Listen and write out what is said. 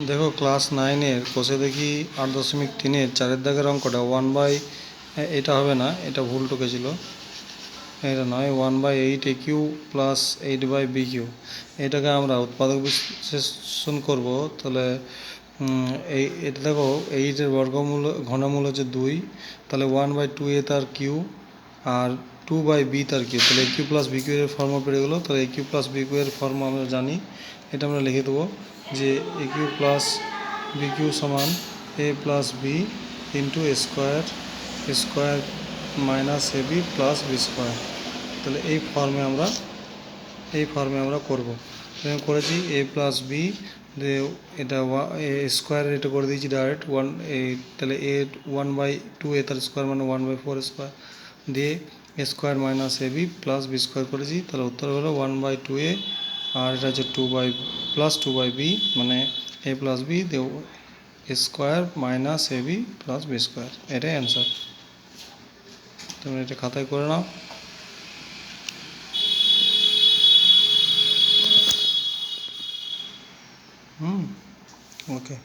দেখো ক্লাস 9-এর কোষে দেখি 8.3-এর 4-এর দাগের অঙ্কটা 1/, এটা হবে না, এটা ভুল ঢুকেছিল, এটা নয়। 1/8 AQ প্লাস 8/BQ, এটাকে আমরা উৎপাদক বিশ্লেষণ করব। তাহলে এটা দেখো 8-এর বর্গমূল ঘনমূল হচ্ছে 2, তাহলে 1/2A তার কিউ আর 2/B তার কিউ, তাহলে AQ প্লাস BQ এর ফর্ম পেয়ে গেলো। তাহলে AQ প্লাস BQ এর ফর্ম আমরা জানি, এটা আমরা লিখে দেবো যে AQ প্লাস BQ সমান A plus B into square minus AB plus B square. তাহলে এই ফর্মে আমরা করবো, করেছি A প্লাস বি, এটা স্কোয়ার, এটা করে দিয়েছি ডাইরেক্ট তাহলে A 1/2A তার স্কোয়ার মানে 1/4 স্কোয়ার দিয়ে square minus AB plus B square করেছি। তাহলে উত্তর হলো 1/2A, আর এটা হচ্ছে 2/B মানে A প্লাস বি দিয়ে square minus AB plus B square, এটাই অ্যান্সার। তুমি এটা খাতায় করে নাও। ওকে।